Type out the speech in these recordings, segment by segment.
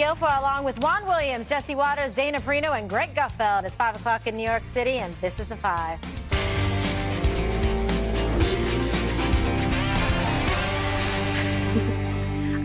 Guilfoyle along with Juan Williams, Jesse Waters, Dana Perino, and Greg Gutfeld. It's 5 o'clock in New York City, and this is The Five.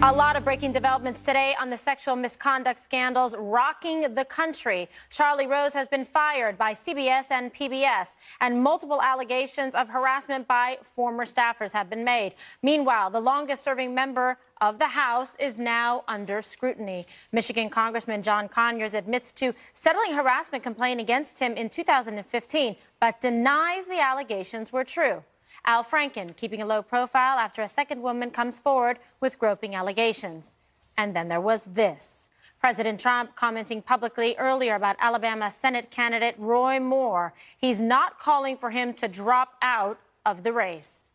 A lot of breaking developments today on the sexual misconduct scandals rocking the country. Charlie Rose has been fired by CBS and PBS, and multiple allegations of harassment by former staffers have been made. Meanwhile, the longest-serving member of the House is now under scrutiny. Michigan Congressman John Conyers admits to settling a harassment complaint against him in 2015, but denies the allegations were true. Al Franken keeping a low profile after a second woman comes forward with groping allegations. And then there was this. President Trump commenting publicly earlier about Alabama Senate candidate Roy Moore. He's not calling for him to drop out of the race.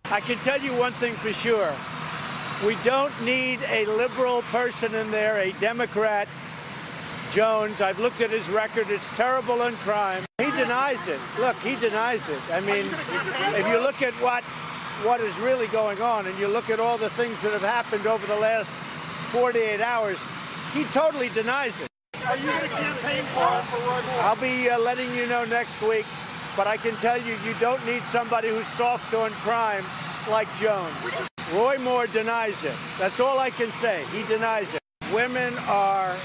I can tell you one thing for sure. We don't need a liberal person in there, a Democrat. Jones, I've looked at his record. It's terrible in crime. He denies it. Look, he denies it. I mean, if you look at what is really going on and you look at all the things that have happened over the last 48 hours, he totally denies it. Are you going to campaign for Roy Moore? I'll be letting you know next week, but I can tell you, you don't need somebody who's soft on crime like Jones. Roy Moore denies it. That's all I can say. He denies it. Women are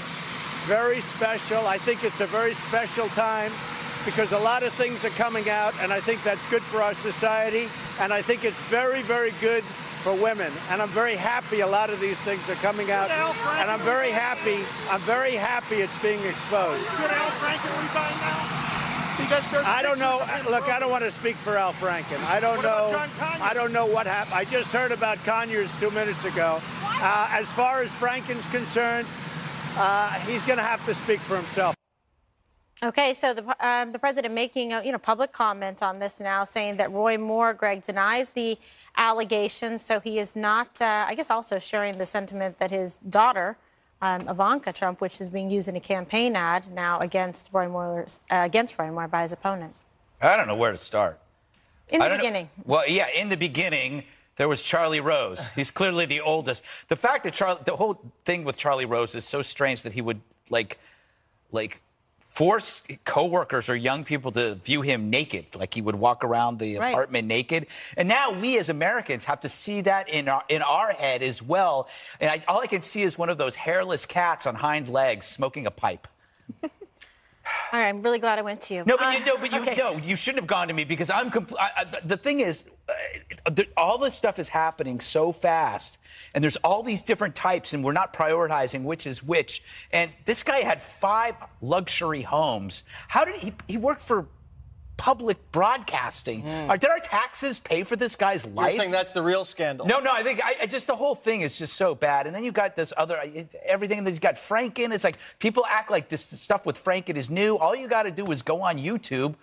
very special. I think it's a very special time because a lot of things are coming out, and I think that's good for our society, and I think it's very, very good for women. And I'm very happy a lot of these things are coming out, and I'm very happy it's being exposed. Should Al Franken resign now? Because I don't know. Look, I don't want to speak for Al Franken. I don't know what happened. I just heard about Conyers 2 minutes ago. As far as Franken's concerned, he's going to have to speak for himself. Okay, so the president making a public comment on this now, saying that Roy Moore, Greg, denies the allegations. So he is not, I guess, also sharing the sentiment that his daughter, Ivanka Trump, which is being used in a campaign ad now against Roy Moore by his opponent. I don't know where to start. In the beginning. Well, yeah, in the beginning, there was Charlie Rose. He's clearly the oldest. The fact that the whole thing with Charlie Rose is so strange that he would like force coworkers or young people to view him naked, like he would walk around the apartment naked. And now we as Americans have to see that in our head as well. And all I can see is one of those hairless cats on hind legs smoking a pipe. All right, I'm really glad I went to you. No, you shouldn't have gone to me because the thing is, all this stuff is happening so fast, and there's all these different types, and we're not prioritizing which is which. And this guy had 5 luxury homes. How did he worked for public broadcasting? Did our taxes pay for this guy's life? You're saying that's the real scandal? No, I think just the whole thing is just so bad. And then you got this other everything. And then you got Franken. It's like people act like this stuff with Franken is new. All you got to do is go on YouTube.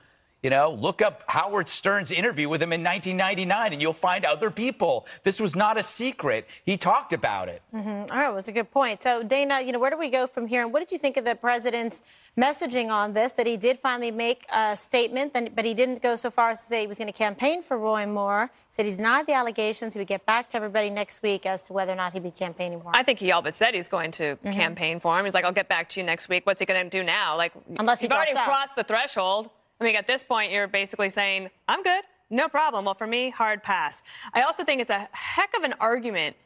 Look up Howard Stern's interview with him in 1999, and you'll find other people. This was not a secret. He talked about it. All right, well, it's a good point. So, Dana, where do we go from here? And what did you think of the president's messaging on this, that he did finally make a statement, but he didn't go so far as to say he was going to campaign for Roy Moore, said he denied the allegations, he would get back to everybody next week as to whether or not he'd be campaigning for him? I think he all but said he's going to campaign for him. He's like, I'll get back to you next week. What's he going to do now? Unless he you've already drops out. crossed the threshold. I mean, at this point, you're basically saying, I'm good, no problem. Well, for me, hard pass. I also think it's a heck of an argument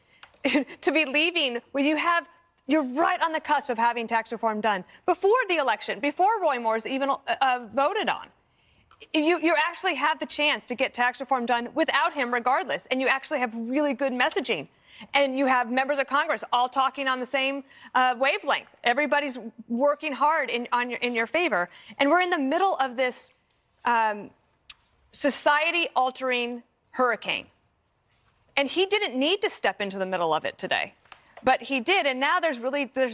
to be leaving when you're right on the cusp of having tax reform done before the election, before Roy Moore's even voted on. You actually have the chance to get tax reform done without him regardless, and you actually have really good messaging. And you have members of Congress all talking on the same wavelength. Everybody's working hard in your favor. And we're in the middle of this society-altering hurricane. And he didn't need to step into the middle of it today. But he did, and now there's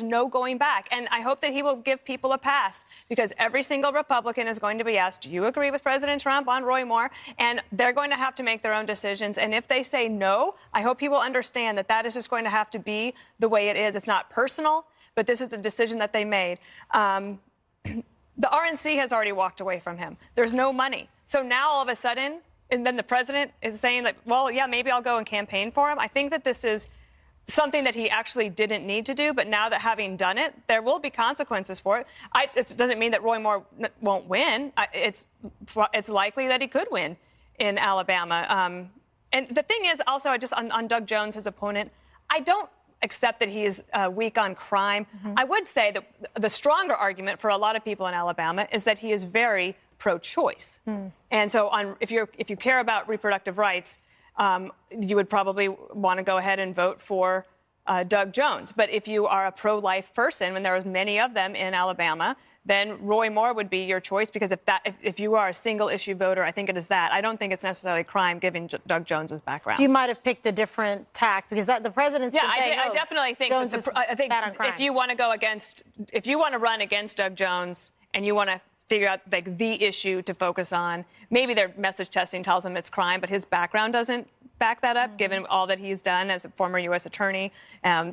no going back. And I hope that he will give people a pass, because every single Republican is going to be asked, do you agree with President Trump on Roy Moore? And they're going to have to make their own decisions. And if they say no, I hope he will understand that that is just going to have to be the way it is. It's not personal, but this is a decision that they made. The RNC has already walked away from him. There's no money. So now all of a sudden, and then the president is saying that, well, yeah, maybe I'll go and campaign for him. I think that this is something that he actually didn't need to do, but now that having done it, there will be consequences for it. It doesn't mean that Roy Moore won't win. It's likely that he could win in Alabama. And the thing is also, just on Doug Jones, his opponent, I don't accept that he is weak on crime. I would say that the stronger argument for a lot of people in Alabama is that he is very pro-choice. And so if you care about reproductive rights, you would probably want to go ahead and vote for Doug Jones. But if you are a pro-life person, and there are many of them in Alabama, then Roy Moore would be your choice, because if you are a single-issue voter, I think it is that. I don't think it's necessarily crime, given Doug Jones's background. So you might have picked a different tack, because the president's been saying, I definitely think Jones is bad on crime. if you want to run against Doug Jones and you want to figure out like the issue to focus on, maybe their message testing tells him it's crime, but his background doesn't back that up, given all that he's done as a former U.S. attorney,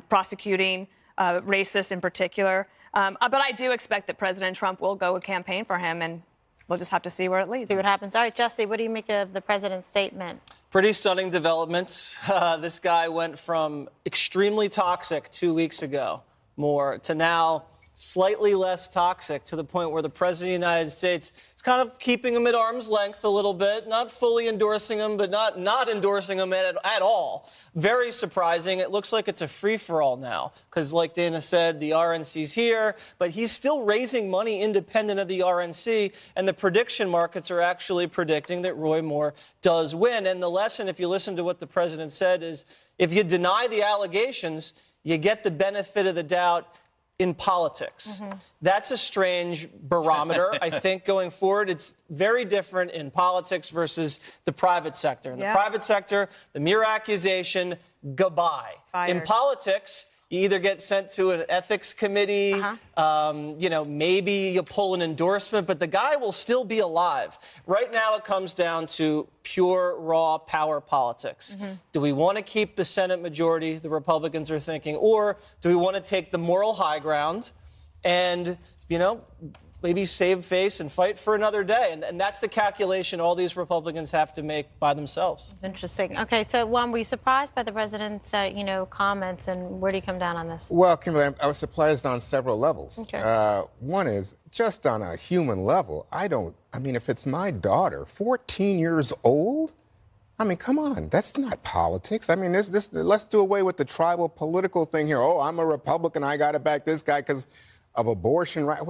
prosecuting racists in particular. But I do expect that President Trump will go a campaign for him, and we'll just have to see where it leads. See what happens. All right, Jesse, what do you make of the president's statement? Pretty stunning developments. This guy went from extremely toxic 2 weeks ago, more, to now slightly less toxic, to the point where the president of the United States is kind of keeping him at arm's length a little bit, not fully endorsing him, but not endorsing him at all. Very surprising. It looks like it's a free-for-all now, because like Dana said, the RNC's here, but he's still raising money independent of the RNC, and the prediction markets are actually predicting that Roy Moore does win. And the lesson, if you listen to what the president said, is if you deny the allegations, you get the benefit of the doubt in politics. That's a strange barometer. I think going forward, it's very different in politics versus the private sector. In the private sector, the mere accusation, goodbye. Fired. In politics, you either get sent to an ethics committee, maybe you pull an endorsement, but the guy will still be alive. Right now, it comes down to pure, raw power politics. Do we want to keep the Senate majority, the Republicans are thinking, or do we want to take the moral high ground and, maybe save face and fight for another day? And that's the calculation all these Republicans have to make by themselves. Interesting. Okay, so Juan, were you surprised by the president's, comments, and where do you come down on this? Well, Kimberly, I was surprised on several levels. Okay. One is just on a human level. If it's my daughter, 14 years old, come on, that's not politics. Let's do away with the tribal political thing here. Oh, I'm a Republican, I got to back this guy because of abortion, right?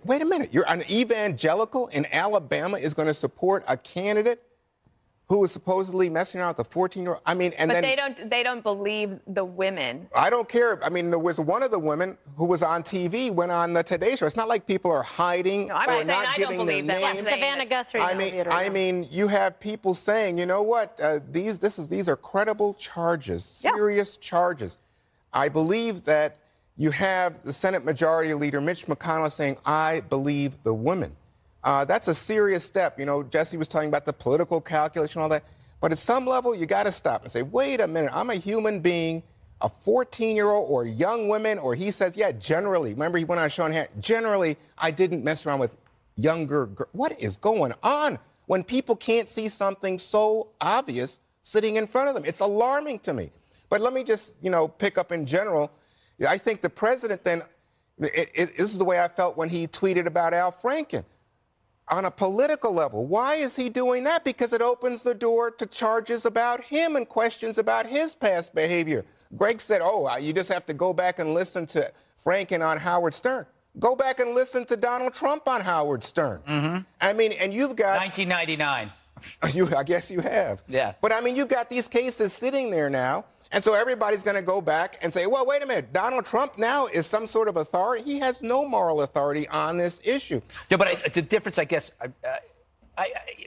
Wait a minute. You're an evangelical in Alabama is going to support a candidate who is supposedly messing around with a 14-year-old. They don't believe the women. I don't care. There was one of the women who was on TV, went on the Today Show. It's not like people are hiding or not giving their names. Savannah Guthrie. You have people saying, you know what? These are credible charges, serious charges. I believe that you have the Senate Majority Leader Mitch McConnell saying, I believe the women. That's a serious step. Jesse was talking about the political calculation and all that. But at some level, you got to stop and say, wait a minute, I'm a human being, a 14-year-old or young women, or he says, generally. Remember, he went on Sean Hannity. Generally, I didn't mess around with younger girls. What is going on when people can't see something so obvious sitting in front of them? It's alarming to me. But let me just, pick up in general. I think the president then, this is the way I felt when he tweeted about Al Franken. On a political level, why is he doing that? Because it opens the door to charges about him and questions about his past behavior. Greg said, you just have to go back and listen to Franken on Howard Stern. Go back and listen to Donald Trump on Howard Stern. And you've got 1999. I guess you have. Yeah. But you've got these cases sitting there now. And so everybody's going to go back and say, well, wait a minute, Donald Trump now is some sort of authority. He has no moral authority on this issue. Yeah, but the difference, I guess,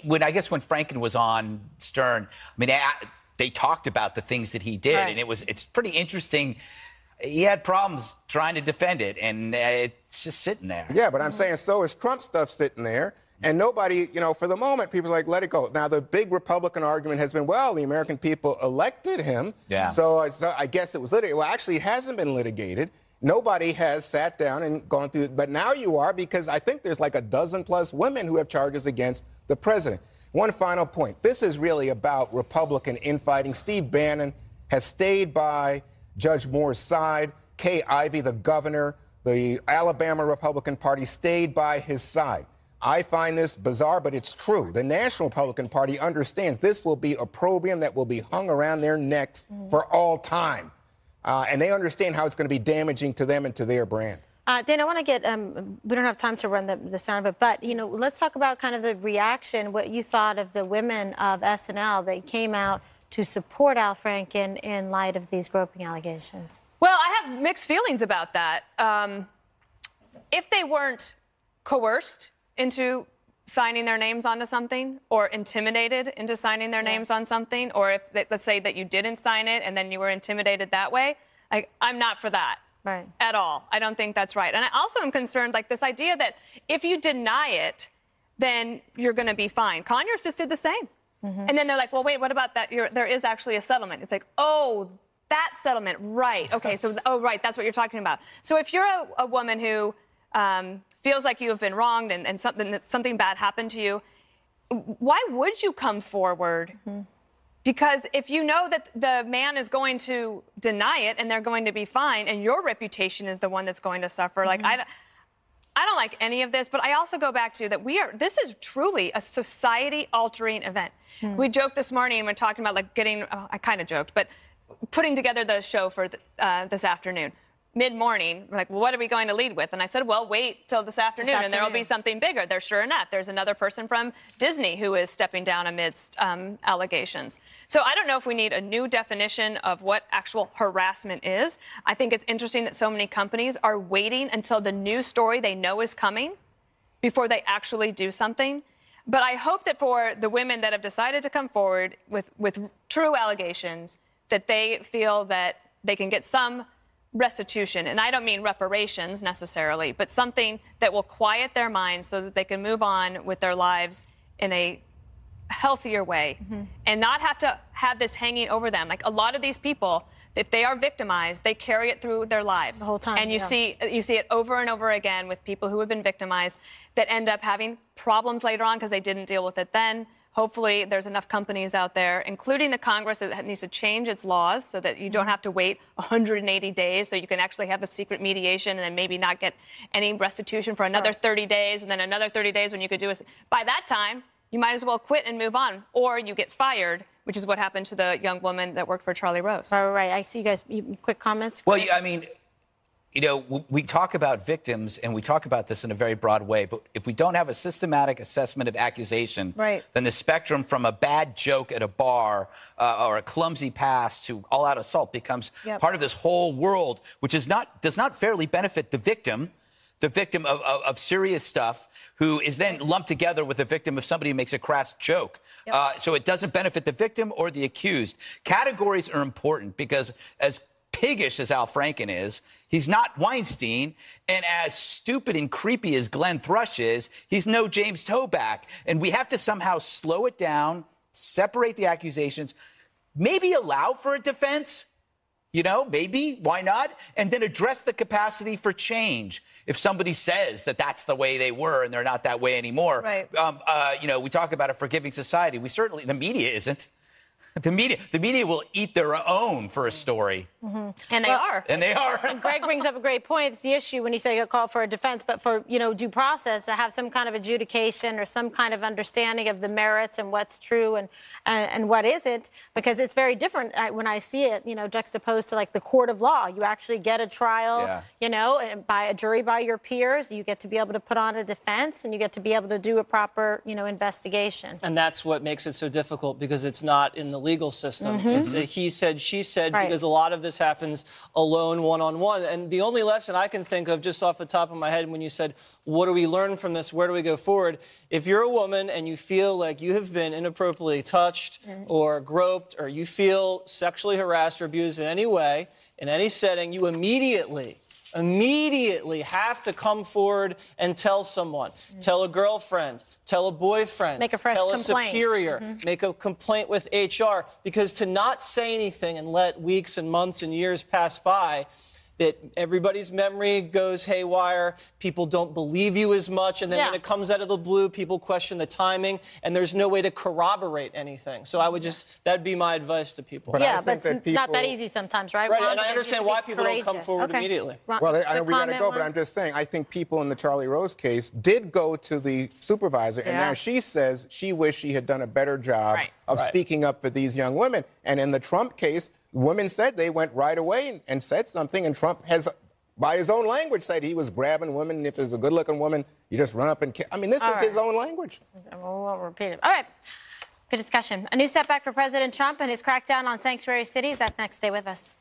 when Franken was on Stern, they talked about the things that he did, and it's pretty interesting. He had problems trying to defend it, and it's just sitting there. Yeah, but I'm saying so is Trump stuff sitting there. And nobody, for the moment, people are like, let it go. Now, the big Republican argument has been, well, the American people elected him. Yeah. So I guess it was litigated. Well, actually, it hasn't been litigated. Nobody has sat down and gone through it. But now you are, because I think there's like a dozen plus women who have charges against the president. One final point. This is really about Republican infighting. Steve Bannon has stayed by Judge Moore's side. Kay Ivey, the governor, the Alabama Republican Party, stayed by his side. I find this bizarre, but it's true. The National Republican Party understands this will be opprobrium that will be hung around their necks for all time. And they understand how it's going to be damaging to them and to their brand. Dana, I want to get, we don't have time to run the sound of it, but, you know, let's talk about kind of the reaction, what you thought of the women of SNL that came out to support Al Franken in light of these groping allegations. Well, I have mixed feelings about that. If they weren't coerced into signing their names onto something or intimidated into signing their names on something, or if, let's say that you didn't sign it and then you were intimidated that way, I'm not for that. Right. At all. I don't think that's right. And I also am concerned, like, this idea that if you deny it, then you're going to be fine. Conyers just did the same. And then they're like, well, wait, what about that? There is actually a settlement. It's like, oh, that settlement, right. Okay, so, oh, right, that's what you're talking about. So if you're a woman who feels like you have been wronged and something bad happened to you, why would you come forward? Because if you know that the man is going to deny it and they're going to be fine and your reputation is the one that's going to suffer, like, I don't like any of this, but I also go back to that this is truly a society-altering event. We joked this morning and we're talking about, like, getting, I kind of joked, but putting together the show for this afternoon. Mid-morning, we're like, well, what are we going to lead with? And I said, well, wait till this afternoon and there will be something bigger. There, sure enough, there's another person from Disney who is stepping down amidst allegations. So I don't know if we need a new definition of what actual harassment is. I think it's interesting that so many companies are waiting until the new story they know is coming before they actually do something. But I hope that for the women that have decided to come forward with true allegations, that they feel that they can get some restitution. And I don't mean reparations necessarily, but something that will quiet their minds so that they can move on with their lives in a healthier way and not have to have this hanging over them. Like, a lot of these people, if they are victimized, they carry it through their lives the whole time. And you see it over and over again with people who have been victimized that end up having problems later on because they didn't deal with it then. Hopefully, there's enough companies out there, including the Congress, that needs to change its laws so that you don't have to wait 180 days, so you can actually have a secret mediation and then maybe not get any restitution for another 30 days, and then another 30 days when you could do it. By that time, you might as well quit and move on, or you get fired, which is what happened to the young woman that worked for Charlie Rose. All right. I see you guys. Quick comments? Well, I mean, you know, we talk about victims, and we talk about this in a very broad way, but if we don't have a systematic assessment of accusation, then the spectrum from a bad joke at a bar or a clumsy pass to all-out assault becomes part of this whole world, which does not fairly benefit the victim of serious stuff, who is then lumped together with the victim of somebody who makes a crass joke. So it doesn't benefit the victim or the accused. Categories are important because, as piggish as Al Franken is, he's not Weinstein, and as stupid and creepy as Glenn Thrush is, he's no James Toback. And we have to somehow slow it down, separate the accusations, maybe allow for a defense, you know, maybe, why not? And then address the capacity for change. If somebody says that that's the way they were and they're not that way anymore, you know, we talk about a forgiving society. The media isn't. The media will eat their own for a story. And they are. And they are. And Greg brings up a great point. It's the issue when you say a call for a defense, but for, you know, due process, to have some kind of adjudication or some kind of understanding of the merits and what's true and what isn't, because it's very different when I see it, you know, juxtaposed to, like, the court of law. You actually get a trial, you know, and by a jury by your peers. You get to be able to put on a defense, and you get to be able to do a proper, you know, investigation. And that's what makes it so difficult, because it's not in the legal system. It's a he said, she said, because a lot of this happens alone, one-on-one. And the only lesson I can think of just off the top of my head when you said, what do we learn from this? Where do we go forward? If you're a woman and you feel like you have been inappropriately touched or groped, or you feel sexually harassed or abused in any way, in any setting, you immediately have to come forward and tell someone. Tell a girlfriend, tell a boyfriend, make a fresh tell complaint. A superior, make a complaint with HR, because to not say anything and let weeks and months and years pass by, that everybody's memory goes haywire. People don't believe you as much. And then when it comes out of the blue, people question the timing. And there's no way to corroborate anything. So I would just, that'd be my advice to people. But yeah, but it's not that easy sometimes, right? Right, Ron, and I understand why people don't come forward immediately. Well, I know we got to go, but I'm just saying, I think people in the Charlie Rose case did go to the supervisor, and now she says she wished she had done a better job of speaking up for these young women. And in the Trump case, women said they went right away and said something, and Trump has, by his own language, said he was grabbing women, and if there's a good-looking woman, you just run up and kill. I mean, this is his own language. We won't repeat it. All right. Good discussion. A new setback for President Trump and his crackdown on sanctuary cities. That's next. Stay with us.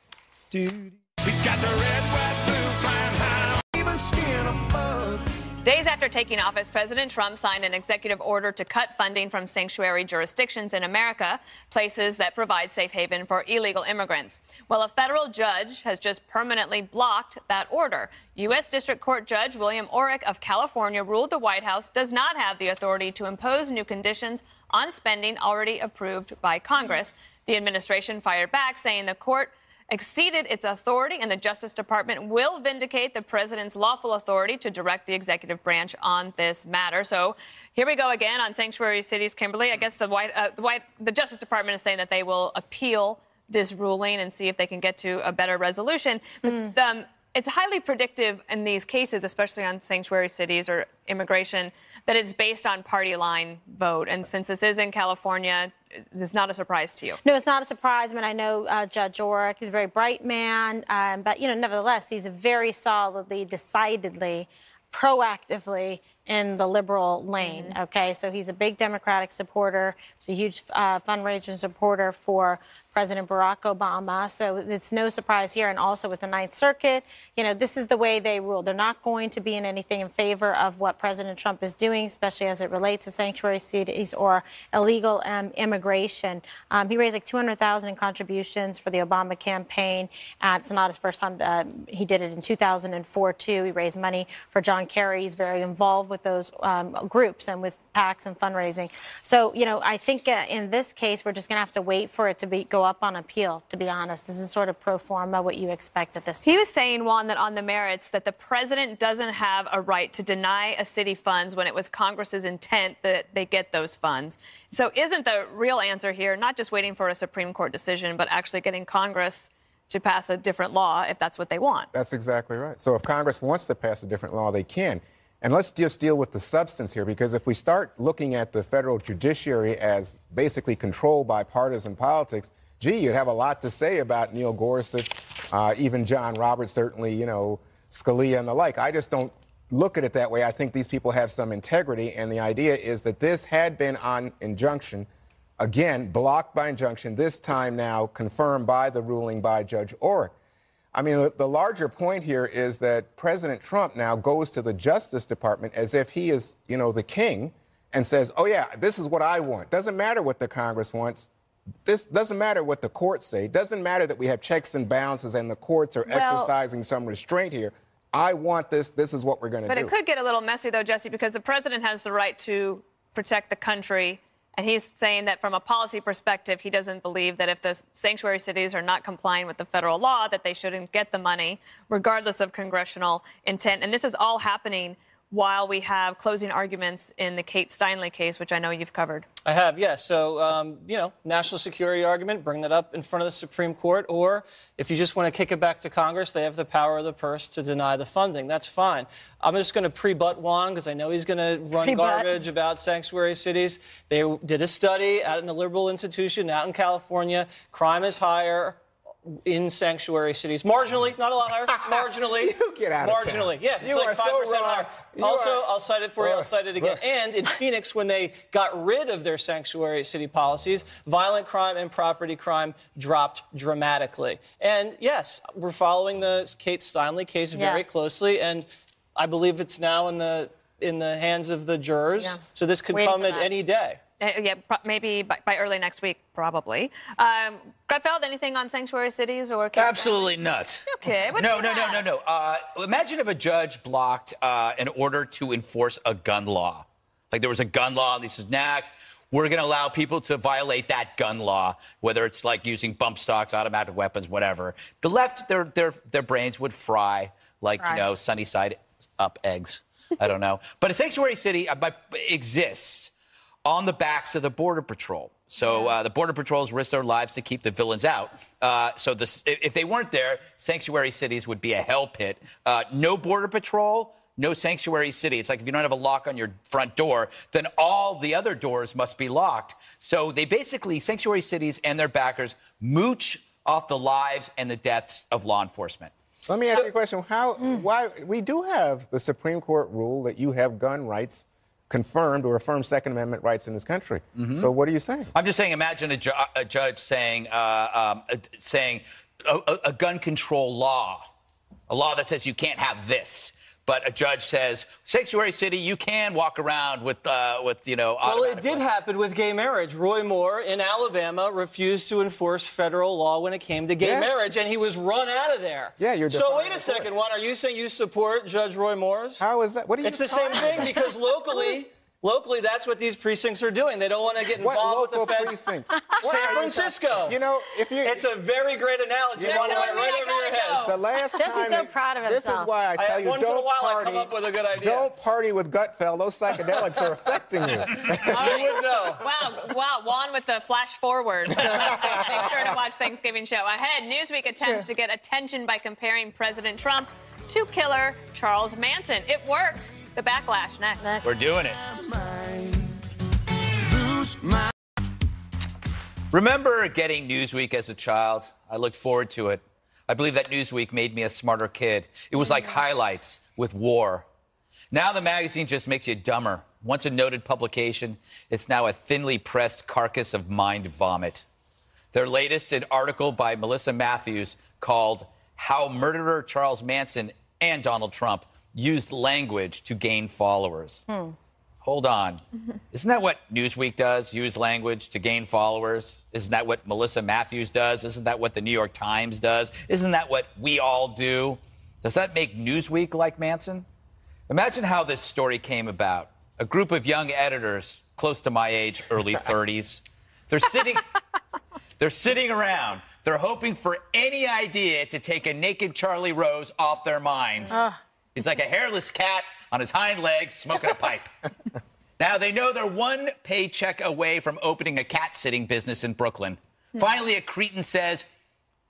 He's got the red, white, blue, flying high, even skin a bug. Days after taking office, President Trump signed an executive order to cut funding from sanctuary jurisdictions in America, places that provide safe haven for illegal immigrants. Well, a federal judge has just permanently blocked that order. U.S. District Court Judge William Orrick of California ruled the White House does not have the authority to impose new conditions on spending already approved by Congress. The administration fired back, saying the court exceeded its authority, and the Justice Department will vindicate the president's lawful authority to direct the executive branch on this matter. So here we go again on sanctuary cities, Kimberly. I guess the Justice Department is saying that they will appeal this ruling and see if they can get to a better resolution. But, it's highly predictive in these cases, especially on sanctuary cities or immigration, that it's based on party line vote. And since this is in California, this is not a surprise to you. No, it's not a surprise. I mean, I know Judge Orrick. He's a very bright man. But, nevertheless, he's very solidly, decidedly, proactively in the liberal lane, okay? So he's a big Democratic supporter. He's a huge fundraising supporter for President Barack Obama. So it's no surprise here. And also with the Ninth Circuit, this is the way they rule. They're not going to be in anything in favor of what President Trump is doing, especially as it relates to sanctuary cities or illegal immigration. He raised like $200,000 in contributions for the Obama campaign. It's not his first time. He did it in 2004, too. He raised money for John Kerry. He's very involved with those groups and with PACs and fundraising. So, I think in this case, we're just going to have to wait for it to go up on appeal, to be honest. This is sort of pro forma what you expect at this point. He was saying, Juan, that on the merits that the president doesn't have a right to deny a city funds when it was Congress's intent that they get those funds. So isn't the real answer here not just waiting for a Supreme Court decision, but actually getting Congress to pass a different law if that's what they want? That's exactly right. So if Congress wants to pass a different law, they can. And let's just deal with the substance here, because if we start looking at the federal judiciary as basically controlled by partisan politics, you'd have a lot to say about Neil Gorsuch, even John Roberts, certainly, Scalia and the like. I just don't look at it that way. I think these people have some integrity, and the idea is that this had been on injunction, again, blocked by injunction, this time now confirmed by the ruling by Judge Orrick. I mean, the larger point here is that President Trump now goes to the Justice Department as if he is, the king, and says, oh, yeah, this is what I want. Doesn't matter what the Congress wants. This doesn't matter what the courts say. It doesn't matter that we have checks and balances and the courts are exercising some restraint here. I want this. This is what we're going to do. But it could get a little messy, though, Jesse, because the president has the right to protect the country. And he's saying that from a policy perspective, he doesn't believe that if the sanctuary cities are not complying with the federal law, that they shouldn't get the money, regardless of congressional intent. And this is all happening while we have closing arguments in the Kate Steinle case, which I know you've covered. I have, yes. So, national security argument, bring that up in front of the Supreme Court. Or if you just want to kick it back to Congress, they have the power of the purse to deny the funding. That's fine. I'm just going to pre-butt Juan because I know he's going to run garbage about sanctuary cities. They did a study out in a liberal institution out in California. Crime is higher in sanctuary cities. Marginally, not a lot higher. Marginally. You get out of marginally. town. Yeah, it's like 5% higher. Also, I'll cite it for you. I'll cite it again. And in Phoenix, when they got rid of their sanctuary city policies, violent crime and property crime dropped dramatically. And yes, we're following the Kate Steinle case very closely, and I believe it's now in the hands of the jurors. Yeah. So this could come at any day. Maybe by early next week, probably. Gutfeld, anything on sanctuary cities or Kate Absolutely not. Okay. No. Imagine if a judge blocked an order to enforce a gun law. Like there was a gun law, and he says, nah, we're going to allow people to violate that gun law, whether it's like using bump stocks, automatic weapons, whatever. The left, their brains would fry like, you know, sunny side up eggs. I don't know. But a sanctuary city exists on the backs of the Border Patrol. So the Border Patrols risk their lives to keep the villains out. So if they weren't there, sanctuary cities would be a hell pit. No Border Patrol, no sanctuary city. It's like if you don't have a lock on your front door, then all the other doors must be locked. So they basically, sanctuary cities and their backers, mooch off the lives and the deaths of law enforcement. Let me ask you a question. Why we do have the Supreme Court rule that you have gun rights confirmed or affirmed Second Amendment rights in this country. So what are you saying? I'm just saying, imagine a judge saying a gun control law, a law that says you can't have this. But a judge says, sanctuary city, you can walk around with you know. Well, it did happen with gay marriage. Roy Moore in Alabama refused to enforce federal law when it came to gay marriage, and he was run out of there. Yeah, you're. So wait a second, Juan. Are you saying you support Judge Roy Moore's? How is that? What are you? It's the same thing because locally, that's what these precincts are doing. They don't want to get involved with the feds. Precincts? San Francisco. You know, it's a very great analogy. You know, One went right over your head. The last Jesse's time so proud of this himself. is why I tell you, once in a don't while party. I come up with a good idea. Don't party with Gutfeld. Those psychedelics are affecting you. You would know. Wow, Juan with the flash forward. Make sure to watch Thanksgiving show. Ahead, Newsweek attempts to get attention by comparing President Trump to killer Charles Manson. It worked. The backlash next. We're doing it. Remember getting Newsweek as a child? I looked forward to it. I believe that Newsweek made me a smarter kid. It was like highlights with war. Now the magazine just makes you dumber. Once a noted publication, it's now a thinly pressed carcass of mind vomit. Their latest, an article by Melissa Matthews called How Murderer Charles Manson and Donald Trump Used Language to Gain Followers. Hold on. Isn't that what Newsweek does? Use language to gain followers? Isn't that what Melissa Matthews does? Isn't that what the New York Times does? Isn't that what we all do? Does that make Newsweek like Manson? Imagine how this story came about. A group of young editors, close to my age, early 30s, they're sitting around. They're hoping for any idea to take a naked Charlie Rose off their minds. He's like a hairless cat on his hind legs, smoking a pipe. Now, they know they're one paycheck away from opening a cat-sitting business in Brooklyn. Finally, a cretin says,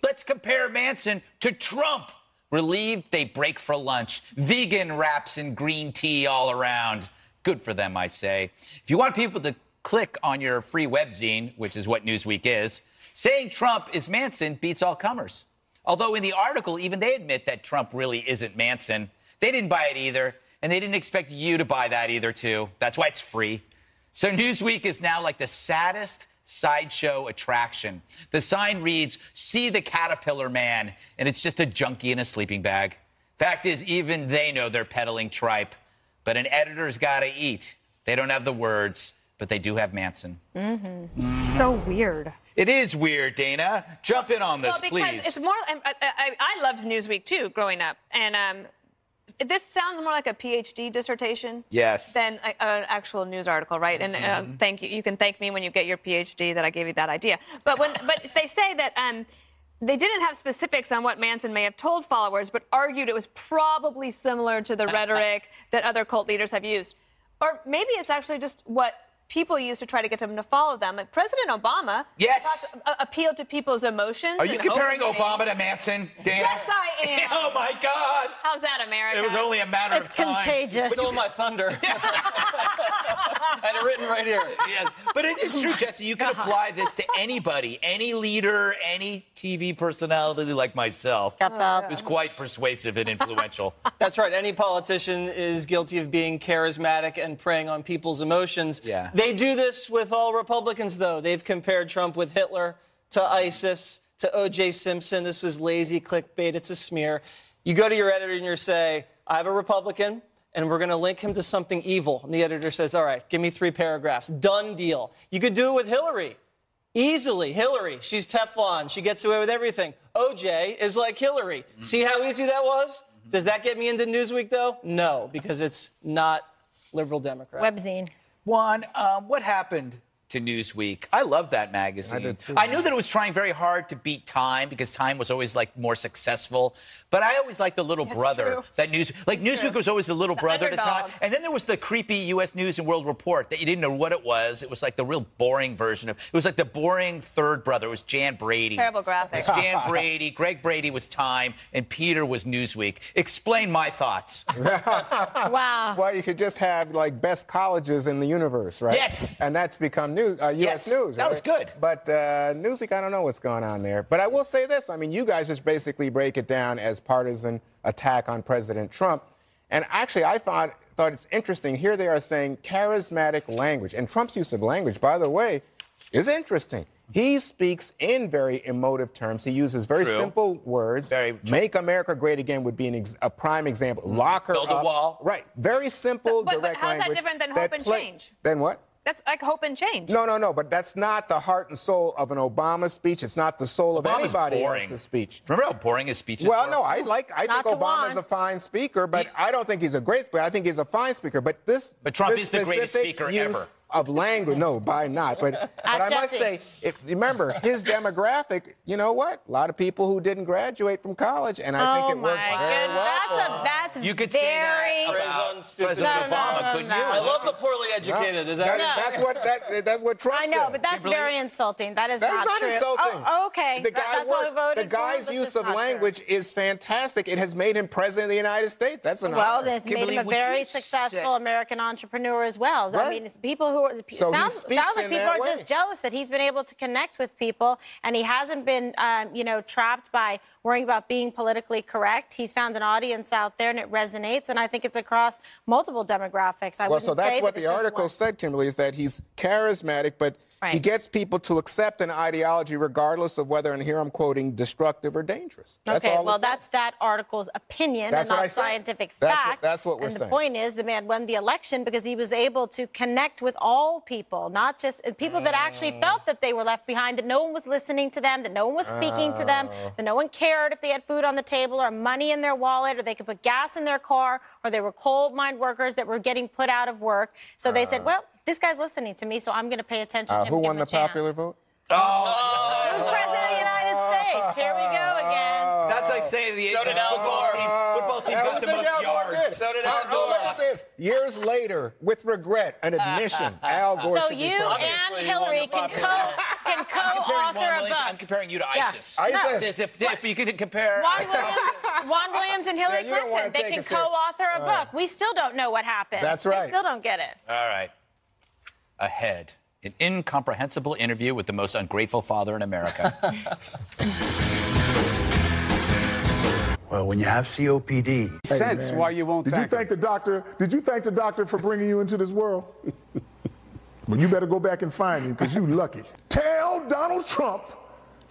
let's compare Manson to Trump. Relieved, they break for lunch. Vegan wraps and green tea all around. Good for them, I say. If you want people to click on your free webzine, which is what Newsweek is, saying Trump is Manson beats all comers. Although in the article, even they admit that Trump really isn't Manson. They didn't buy it either. And they didn't expect you to buy that either, too. That's why it's free. So Newsweek is now like the saddest sideshow attraction. The sign reads, see the caterpillar man, and it's just a junkie in a sleeping bag. Fact is, even they know they're peddling tripe. But an editor's got to eat. They don't have the words, but they do have Manson. So weird. It is weird, Dana. Jump in on this, because please. It's more. I loved Newsweek too growing up, and this sounds more like a PhD dissertation. Yes. Than an actual news article, right? And thank you. You can thank me when you get your PhD that I gave you that idea. But they say that they didn't have specifics on what Manson may have told followers, but argued it was probably similar to the rhetoric that other cult leaders have used, or maybe it's actually just what people use to try to get them to follow them. Like President Obama appealed to people's emotions. Are you comparing Obama to Manson, Dana? Yes, I am. Oh, my God. How's that, America? It was only a matter of time. It's contagious. Stole my thunder. I had it written right here. Yes. But it's true, Jesse. You can apply this to anybody, any leader, any TV personality like myself. Who's quite persuasive and influential. That's right. Any politician is guilty of being charismatic and preying on people's emotions. Yeah. They do this with all Republicans, though. They've compared Trump with Hitler, to ISIS, to O.J. Simpson. This was lazy clickbait. It's a smear. You go to your editor and you say, I have a Republican, and we're going to link him to something evil. And the editor says, all right, give me 3 paragraphs. Done deal. You could do it with Hillary. Easily. Hillary, she's Teflon. She gets away with everything. O.J. is like Hillary. See how easy that was? Does that get me into Newsweek, though? No, because it's not liberal Democrat. Webzine. Juan, what happened to Newsweek. I love that magazine. I did too. I knew that it was trying very hard to beat Time because Time was always like more successful. But I always liked the little brother true. that Newsweek was always the little brother to Time. underdog. And then there was the creepy U.S. News and World Report that you didn't know what it was. It was like the real boring version of. It was like the boring third brother. It was Jan Brady. Terrible graphics. It was Jan Brady. Greg Brady was Time, and Peter was Newsweek. Explain my thoughts. Wow. Well, you could just have like best colleges in the universe, right? Yes. And that's become U.S. Yes, News. that right? was good. But Newsweek, I don't know what's going on there. But I will say this. I mean, you guys just basically break it down as partisan attack on President Trump. And actually, I thought it's interesting. Here they are saying charismatic language. And Trump's use of language, by the way, is interesting. He speaks in very emotive terms. He uses very True. simple words. Very true. Make America Great Again would be a prime example. Lock her Build up. a wall. Right. Very simple, But direct how's that language. different than hope and change? Then what? That's like hope and change. No. But that's not the heart and soul of an Obama speech. It's not the soul of Obama's anybody boring. else's speech. Remember how boring his speeches Well, were? no, I think Not to Obama's Juan. a fine speaker, but I don't think he's a great speaker. I think he's a fine speaker. But Trump this is the greatest specific speaker use ever. Of language, no, by not. But I must Jesse. say, remember his demographic. You know what? A lot of people who didn't graduate from college, and I think it works very well. That's You could very. say that Praise about on stupid. President No, Obama, no, couldn't no. you? I love the poorly educated. Is that That's what Trump I said. know, but that's Kimberly? very insulting. That is That's not true. insulting. Oh, okay. The guy That's all works. I voted The for. guy's That's use just of not true. language is fantastic. It has made him president of the United States. That's an Well, honor. it's made Kimberly, him a would you very say- successful American entrepreneur as well. I Right. mean, it's people who are, So he sounds speaks like in people that are way. just jealous that he's been able to connect with people and he hasn't been, trapped by worrying about being politically correct. He's found an audience out there and it resonates, and I think it's across multiple demographics. Well, so that's what that the it's just article one. said, Kimberly, is that he's charismatic, but he Right. gets people to accept an ideology regardless of whether, and here I'm quoting, destructive or dangerous. That's Okay, all well, it said. that's that article's opinion That's and what I not said. scientific That's fact. what we're and saying. the point is, the man won the election because he was able to connect with all people, not just people that actually felt that they were left behind, that no one was listening to them, that no one was speaking to them, that no one cared if they had food on the table or money in their wallet or they could put gas in their car or they were coal mine workers that were getting put out of work. So they said, well, this guy's listening to me, so I'm going to pay attention to him. Who and give won him the a chance. popular vote? Who's president of the United States? Here we go again. That's like saying the So did Al football team got the most yards. So did Al Now, Gore. look at this. Years later, with regret, an admission. Al Gore So should be you president. Obviously, and he won Hillary the can popular I'm co-author a book. I'm comparing you to Yeah. ISIS. ISIS. If you could compare. Juan Williams and Hillary Yeah, you don't Clinton, wanna they take can us there. co-author a book. We still don't know what happened. That's We right. still don't get it. All right. Ahead. An incomprehensible interview with the most ungrateful father in America. Well, when you have COPD, Sense why you won't Did you thank him. thank the doctor? Did you thank the doctor for bringing you into this world? Well, you better go back and find him because you lucky. Tell Donald Trump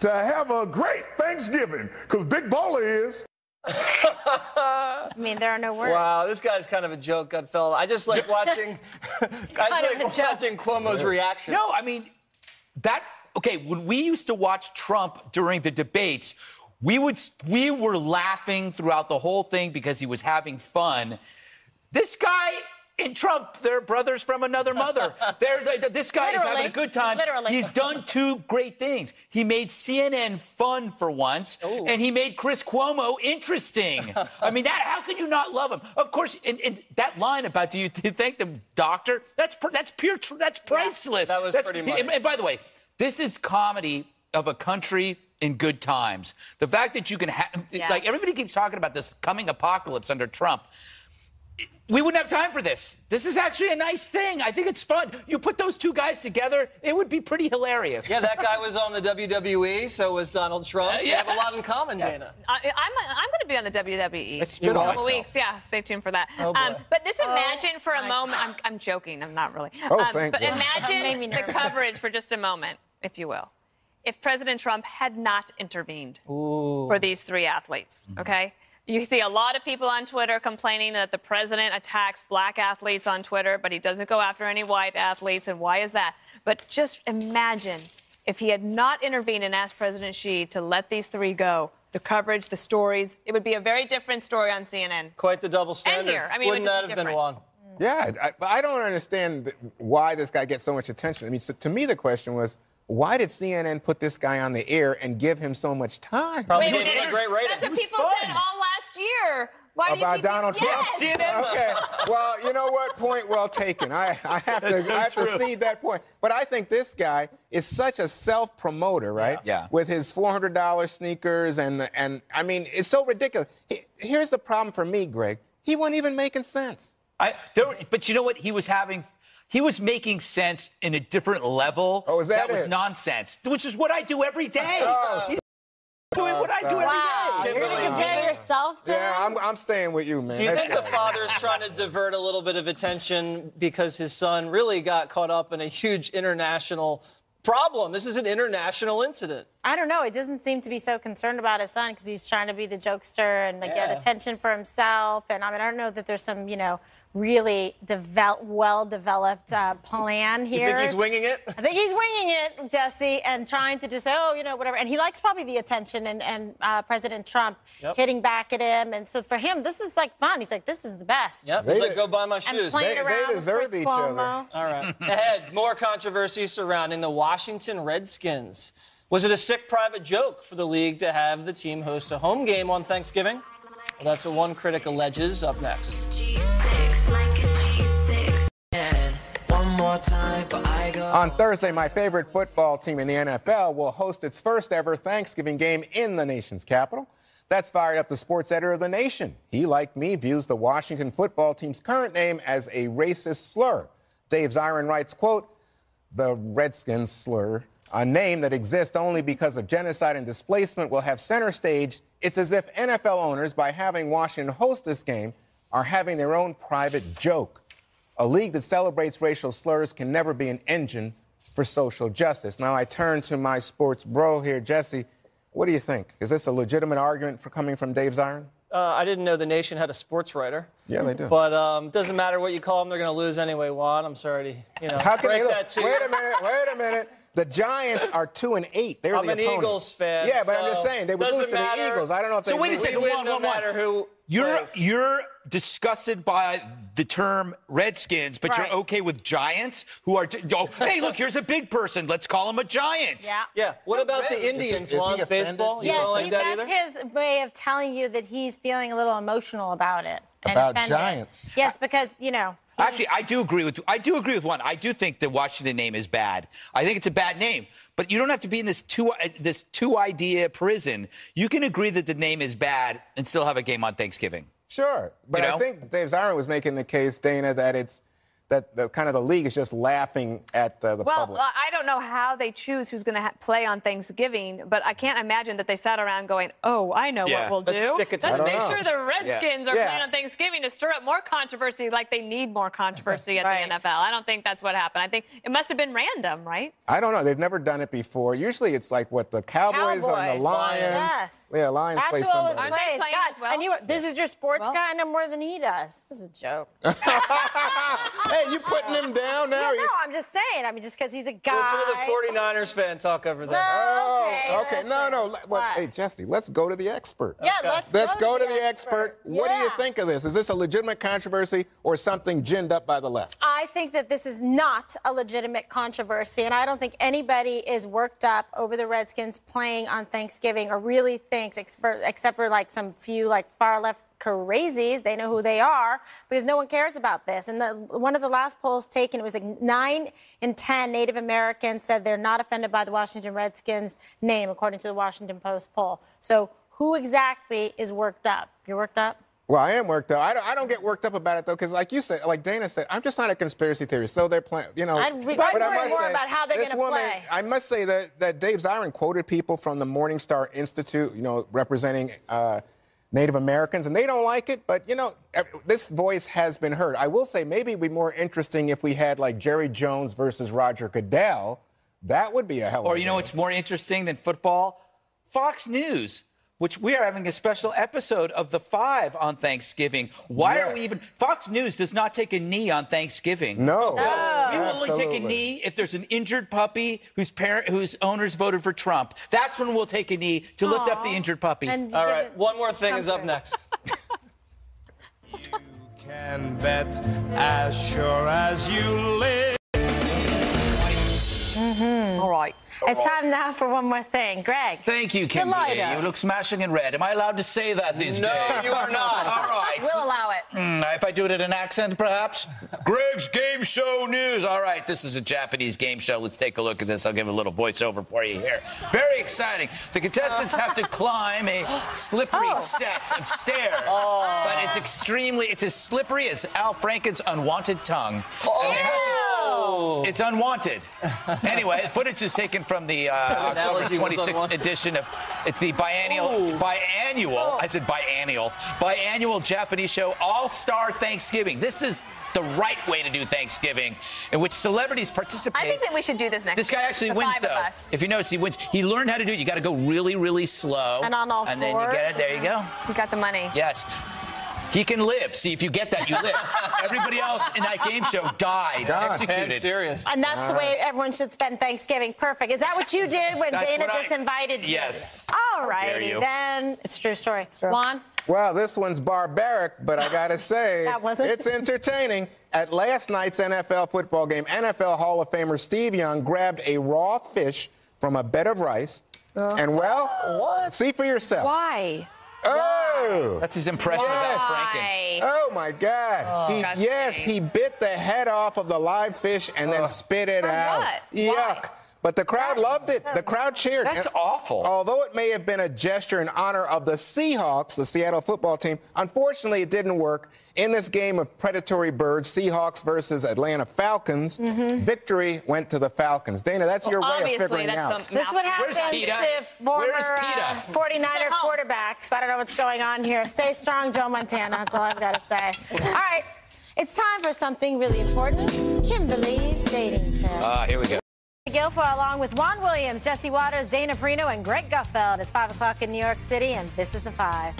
to have a great Thanksgiving because Big Baller is. I mean, there are no words. Wow, this guy's kind of a joke, Gutfeld. I just like watching. Watching Cuomo's reaction. No, I mean, when we used to watch Trump during the debates, we were laughing throughout the whole thing because he was having fun. This guy and Trump, they're brothers from another mother. This guy is having a good time. Literally. He's done two great things. He made CNN fun for once, and he made Chris Cuomo interesting. I mean, how can you not love him? Of course, and that line about do you thank the doctor? That's priceless. That was pretty much. And by the way, this is comedy of a country in good times. The fact that you can like everybody keeps talking about this coming apocalypse under Trump. We wouldn't have time for this. This is actually a nice thing. I think it's fun. You put those two guys together, it would be pretty hilarious. Yeah, that guy was on the WWE, so was Donald Trump. They have a lot in common, Dana. I'm going to be on the WWE Let's in spit a on couple myself. weeks. Yeah, stay tuned for that. Oh, boy. But just imagine for a moment. I'm joking. I'm not really. Thank but you. imagine Made me the nervous. coverage for just a moment, if you will. If President Trump had not intervened for these three athletes, okay? You see a lot of people on Twitter complaining that the president attacks black athletes on Twitter, but he doesn't go after any white athletes. And why is that? But just imagine if he had not intervened and asked President Xi to let these three go, the coverage, the stories, it would be a very different story on CNN. Quite the double standard. here. I mean, it would Wouldn't just that be have been different. one? Yeah, I don't understand why this guy gets so much attention. I mean, so to me, the question was, why did CNN put this guy on the air and give him so much time? Probably gave him a great rating. That's what people said all last year. Why do you About keep Donald Trump? Yes. CNN. Okay. Well, you know what? Point well taken. I have to cede that point. But I think this guy is such a self-promoter, right? Yeah. With his $400 sneakers and I mean, it's so ridiculous. Here's the problem for me, Greg. He wasn't even making sense. But you know what? He was making sense in a different level. Oh, is that was it? nonsense, which is what I do every day. Oh, He's doing what I do every Wow, day. you're going to compare yourself to Yeah, him? I'm staying with you, man. Do you think the father's trying to divert a little bit of attention because his son really got caught up in a huge international problem? This is an international incident. I don't know. He doesn't seem to be so concerned about his son because he's trying to be the jokester and get attention for himself. And I mean, I don't know that there's some, really well-developed plan here. You think he's winging it? I think he's winging it, Jesse, and trying to just say, whatever. And he likes probably the attention and President Trump hitting back at him. And so for him, this is like fun. He's like, this is the best. Yep. He's like, go buy my And shoes. playing around they with deserve Chris each Cuomo. other. All right. Ahead, more controversy surrounding the Washington Redskins. Was it a sick private joke for the league to have the team host a home game on Thanksgiving? Well, that's what one critic alleges. Up next. On Thursday, my favorite football team in the NFL will host its first ever Thanksgiving game in the nation's capital. That's fired up the sports editor of The Nation. He, like me, views the Washington football team's current name as a racist slur. Dave Zirin writes, quote, the Redskins slur, a name that exists only because of genocide and displacement, will have center stage. It's as if NFL owners, by having Washington host this game, are having their own private joke. A league that celebrates racial slurs can never be an engine for social justice. Now I turn to my sports bro here, Jesse. What do you think? Is this a legitimate argument for coming from Dave Zirin? I didn't know The Nation had a sports writer. Yeah, they do. But doesn't matter what you call them, they're going to lose anyway, Juan. I'm sorry to, How can break they that to you. Wait a minute. The Giants are 2-8. They're I'm the an opponent. Eagles fan. Yeah, but I'm so just saying they would lose to doesn't the Eagles. I don't know if they. So wait a second, win one. no matter who. You're disgusted by the term Redskins, but Right. you're okay with Giants, who are. Hey, look, here's a big person. Let's call him a Giant. Yeah. Yeah. What about the Indians, is he Juan? offended? Baseball? You Yes, don't like that either? that's his way of telling you that he's feeling a little emotional about it. and About offended. Giants. Yes, because, Actually, I do agree with one. I do think the Washington name is bad. I think it's a bad name. But you don't have to be in this two idea prison. You can agree that the name is bad and still have a game on Thanksgiving. Sure, but I think Dave Zirin was making the case, Dana, that it's that the kind of the league is just laughing at the public. Well, I don't know how they choose who's going to play on Thanksgiving, but I can't imagine that they sat around going, "Oh, I know what we'll Let's do. stick it to Let's I make don't know. sure the Redskins are Yeah. playing on Thanksgiving to stir up more controversy, like they need more controversy at Right. the NFL." I don't think that's what happened. I think it must have been random, right? I don't know. They've never done it before. Usually it's like what the Cowboys or the Cowboys. Lions. Yes. Yeah, Lions That's play who always somebody. Aren't they plays. playing God, as well? and this is your sports Well- guy. I know more than he does. This is a joke. Hey, you putting him down now? No, I'm just saying. I mean, just because he's a guy. Listen to the 49ers fan talk over there. No, Okay. No. Well, hey, Jesse, let's go to the expert. Yeah, Let's go to the expert. What do you Yeah. think of this? Is this a legitimate controversy or something ginned up by the left? I think that this is not a legitimate controversy, and I don't think anybody is worked up over the Redskins playing on Thanksgiving or really thinks, except for like some few like far left crazies, they know who they are because no one cares about this. And one of the last polls taken, it was like 9 in 10 Native Americans said they're not offended by the Washington Redskins name, according to the Washington Post poll. So who exactly is worked up? You're worked up? Well, I am worked up. I don't get worked up about it, though, because like you said, like Dana said, I'm just not a conspiracy theorist. So they're playing, I'd worry more about how they're this gonna woman, play. I must say that Dave Zirin quoted people from the Morningstar Institute, representing Native Americans, and they don't like it. But, this voice has been heard. I will say maybe it'd be more interesting if we had like Jerry Jones versus Roger Goodell. That would be a hell of a Or you know what's more interesting than football? Fox News, which we are having a special episode of The Five on Thanksgiving. Why are we even... Fox News does not take a knee on Thanksgiving. No. We will only take a Absolutely. knee if there's an injured puppy whose owners voted for Trump. That's when we'll take a knee to lift up the injured puppy. And All give right, it one more thing is up comfort. next. And bet as sure as you live. All right. It's time now for one more thing. Greg. Thank you, delight Kimberly. us. You look smashing in red. Am I allowed to say that these days? No, you are not. All right. We'll allow it. If I do it in an accent, perhaps? Greg's Game Show News. All right, this is a Japanese game show. Let's take a look at this. I'll give a little voiceover for you here. Very exciting. The contestants have to climb a slippery set of stairs. But it's as slippery as Al Franken's unwanted tongue. It's unwanted. Anyway, the footage is taken from the October 26th edition of, it's the biannual, biannual Japanese show All-Star Thanksgiving. This is the right way to do Thanksgiving, in which celebrities participate. I think that we should do this next This guy week, actually the wins, 5 of though. us. If you notice, he wins. He learned how to do it. You got to go really, really slow. And on all And then you fours. get it. There you go. We got the money. Yes. He can live. See, if you get that, you live. Everybody else in that game show died, executed. Serious. And that's the way everyone should spend Thanksgiving. Perfect. Is that what you did when That's Dana what I- disinvited you? Yes. All dare righty, you. then. It's a true story. Juan? Well, this one's barbaric, but I gotta say, That wasn't. it's entertaining. At last night's NFL football game, NFL Hall of Famer Steve Young grabbed a raw fish from a bed of rice, and see for yourself. Why? Oh! That's his impression of Al Franken. Why? Oh my God! Disgusting. He bit the head off of the live fish and then spit it out. what? Yuck! Why? But the crowd loved it. The crowd cheered. That's And awful. Although it may have been a gesture in honor of the Seahawks, the Seattle football team, unfortunately it didn't work. In this game of predatory birds, Seahawks versus Atlanta Falcons, victory went to the Falcons. Dana, that's your way of Obviously, figuring that's out. the This is what Where's happens PETA? to former Where is PETA? 49er home. quarterbacks. I don't know what's going on here. Stay strong, Joe Montana. That's all I've got to say. All right. It's time for something really important. Kimberly's dating tip. Here we go. Guilfoyle along with Juan Williams, Jesse Waters, Dana Perino, and Greg Gutfeld. It's 5 o'clock in New York City, and this is The Five.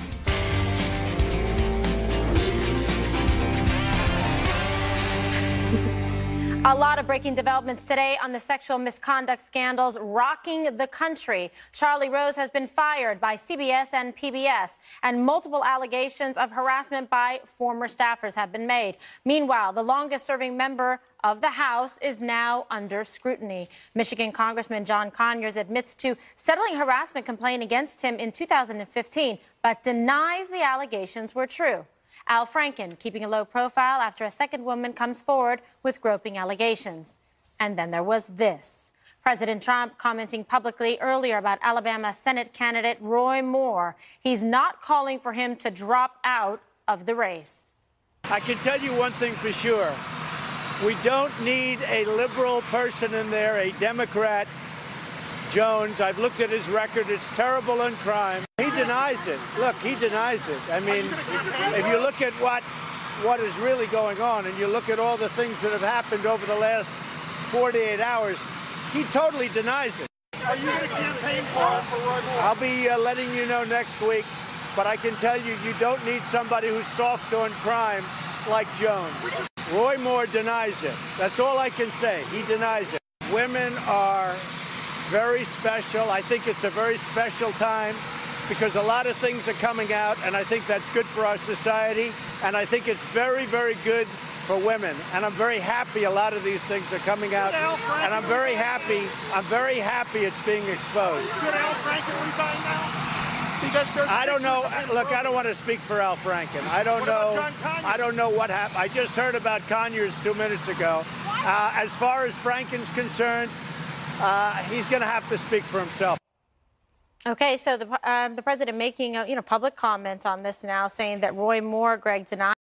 A lot of breaking developments today on the sexual misconduct scandals rocking the country. Charlie Rose has been fired by CBS and PBS, and multiple allegations of harassment by former staffers have been made. Meanwhile, the longest-serving member of the House is now under scrutiny. Michigan Congressman John Conyers admits to settling a harassment complaint against him in 2015, but denies the allegations were true. Al Franken keeping a low profile after a second woman comes forward with groping allegations. And then there was this. President Trump commenting publicly earlier about Alabama Senate candidate Roy Moore. He's not calling for him to drop out of the race. I can tell you one thing for sure. We don't need a liberal person in there, a Democrat. Jones, I've looked at his record. It's terrible in crime. He denies it. Look, he denies it. I mean, if you look at what is really going on and you look at all the things that have happened over the last 48 hours, he totally denies it. Are you going to campaign for Roy Moore? I'll be letting you know next week, but I can tell you, you don't need somebody who's soft on crime like Jones. Roy Moore denies it. That's all I can say. He denies it. Women are very special. I think it's a very special time because a lot of things are coming out, and I think that's good for our society, and I think it's very, very good for women. And I'm very happy a lot of these things are coming out, and I'm very happy it's being exposed. Should Al Franken resign now? Because there's I don't know. pictures of him Look, I don't want to speak for Al Franken. I don't What about know. John Conyers? I don't know what happened. I just heard about Conyers 2 minutes ago. As far as Franken's concerned, he's going to have to speak for himself. Okay, so the president making a public comment on this now, saying that Roy Moore, Greg, denied